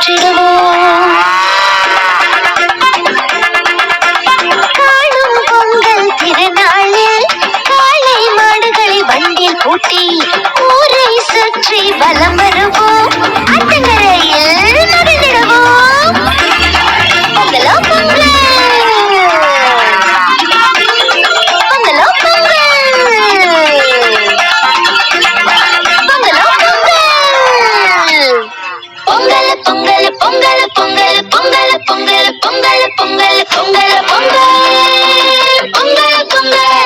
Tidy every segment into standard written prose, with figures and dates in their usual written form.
போற்றிடுவோம். காணும் பொங்கல் திருநாளில் காளை மாடுகளை வண்டில் பூட்டி ஊரை சுற்றி வலம் வருவோம். அத்தங்கரையில் மகிழ்ந்திடுவோம். பொங்கலோ பொங்கல், பொங்கலோ பொங்கல், பொங்கலோ பொங்கல். பொங்கல் பொங்கல் பொங்கல் பொங்கல் பொங்கல் பொங்கல் பொங்கல் பொங்கல் பொங்கல் பொங்கல் பொங்கல் பொங்கல்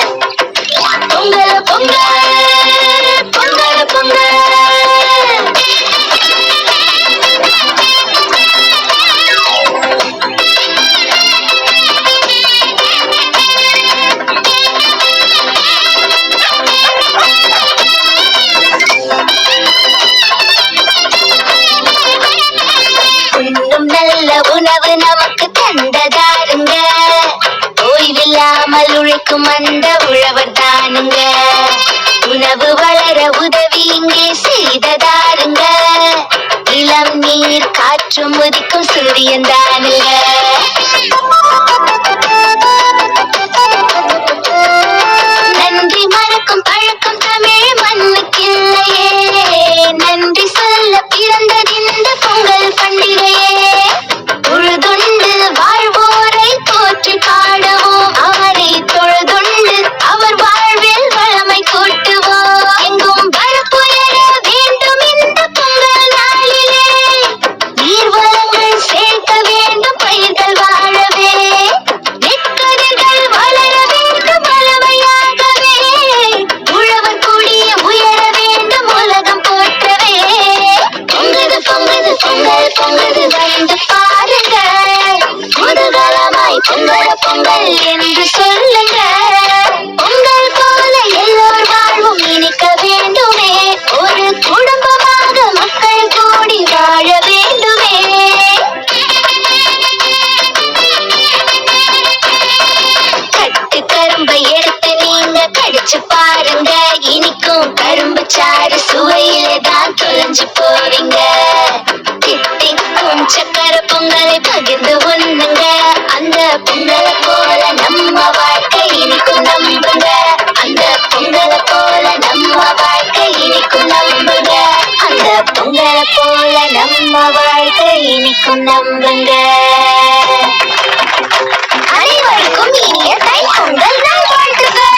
பொங்கல் பொங்கல் பொங்கல் பொங்கல். உண்ணும் நல்ல உணவு நமக்கு தந்ததாருங்க, ஓய்வில்லாமல் உழைக்கும் அந்த உழவர் தானுங்க. உணவு வளர உதவி இங்கே செய்ததாருங்க, இளம் நீர் காற்று முதிக்கும் சூரியன் தானுங்க. நன்றி மறக்கும் பழக்கம் தமிழ் மண்ணுக்கில்லையே, நன்றி சொல்ல பிறந்தது இந்த பொங்கல் பண்டிகையே. உழுதுண்டு வாழ்வோரை போற்றி பாடுவோம், அவரை தொழுதுண்டு அவர் வாழ்வில் வளமை கூட்டுவோம். எங்கும் வரப்புயர வேண்டும் இந்த பொங்கல் நாளிலே, நீர் வளங்கள் சேர்க்க வேண்டும் பயிர்கள் வாழவே, நெற்கதிர்கள் வளர வேண்டும் வளமையாகவே, உழவர் கூடிய உயர வேண்டும் உலகம் போற்றவே. பொங்கது பொங்கது பொங்கல் பொங்கது வந்து பாருங்க, குதூகலமாய் பொங்கல் பொங்கல் என்று சொல்லுங்க. பொங்கல் போல எல்லோர் வாழ்வும் இனிக்க வேண்டுமே, ஒரு குடும்பமாக மக்கள் கூடி வாழ வேண்டுமே. கட்டு கரும்பை எடுத்து நீங்க கடிச்சு பாருங்க, இனிக்கும் கரும்பு சாறு சுவையில தான் தொலைஞ்சு போவீங்க. தித்திக்கும் சக்கரை பொங்கலை பகிர்ந்து உண்ணுங்க, அந்த பொங்கலை போல நம்ம வாழ்க்கை இனிக்கும் நம்புங்க. அந்த பொங்கலை போல நம்ம வாழ்க்கை இனிக்கும் நம்புங்க. அந்த பொங்கலை போல நம்ம வாழ்க்கை இனிக்கும் நம்புங்க. அனைவருக்கும் இனிய தை பொங்கல் நல்வாழ்த்துக்கள்.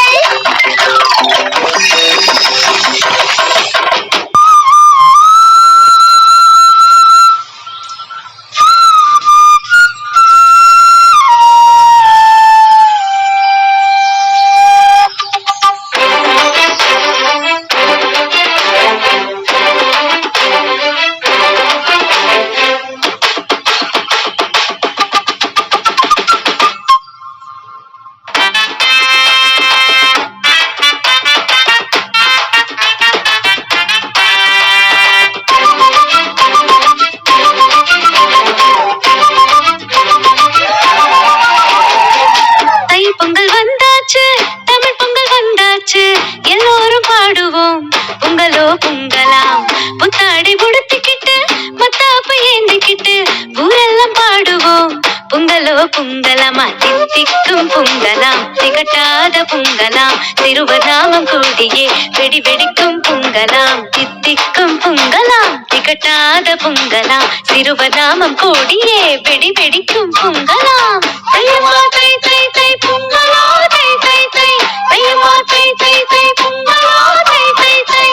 எல்லோரும் பாடுவோம் பொங்கலோ பொங்கலாம், புத்தாடை உடுத்திக்கிட்டு மத்தாப்பு ஏந்திக்கிட்டு ஊரெல்லாம் பாடுவோம் பொங்கலோ பொங்கலாமா. தித்திக்கும் பொங்கலாம், திகட்டாத பொங்கலாம், திருவநாமம் கூடியே வெடி வெடிக்கும் பொங்கலாம். தித்திக்கும் பொங்கலாம், திகட்டாத பொங்கலாம், திருவநாமம் கூடியே வெடி வெடிக்கும் பொங்கலாம். தையமா தை தை தை பொங்கலோ தை தை தை, தையமா தை தை தை பொங்கலோ தை தை தை.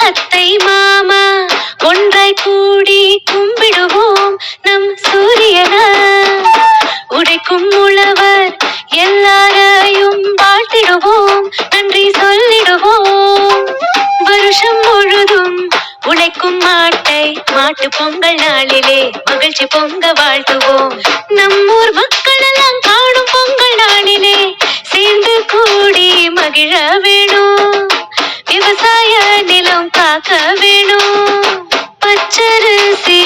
அத்தை மாமா ஒன்றாய் கூடி கும்பிடுவோம் நம் சூரியன, உடைக்கும் உழவர் எல்லாரையும் வாழ்த்திடுவோம், நன்றி சொல்லிடுவோம். வருஷம் முழுதும் உழைக்கும் மாட்டை மாட்டு பொங்கல் நாளிலே மகிழ்ச்சி பொங்க வாழ்த்துவோம். நம்மூர் மக்கள் எல்லாம் காணும் பொங்கல் நாளிலே சேர்ந்து கூடி மகிழ வேணும். விவசாய நிலம் காக்க பார்க்க வேணும். பச்சரிசி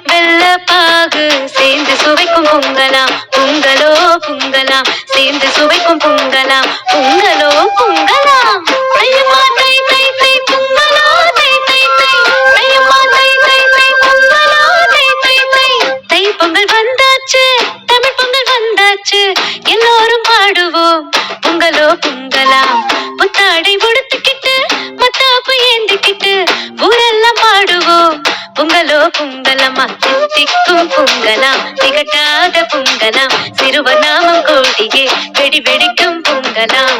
வெள்ளப்பாகு சேர்ந்து சுவைக்கும் பொங்கலாம். பொங்கலோ பொங்கலாம் சேர்ந்து சுவைக்கும் பொங்கலாம். பொங்கலோ பொங்கலாம். தையம்மா தை தை தை பொங்கலோ தை தை தை. தையம்மா தை தை தை பொங்கலோ தை தை தை. தை பொங்கல் வந்தாச்சு, தமிழ் பொங்கல் வந்தாச்சு, எல்லோரும் பாடுவோம் பொங்கலோ பொங்கலாம். புத்தாடை உடுத்துக்கிட்டு மத்தாப்பு ஏந்திக்கிட்டு ஊரெல்லாம் பாடுவோம் பொங்கலோ பொங்கலம்மா. தித்திக்கும் பொங்கலாம், திகட்டாத பொங்கலாம், சிறுவர் நாமம் கோடியே வெடி வெடிக்கும் பொங்கலாம்.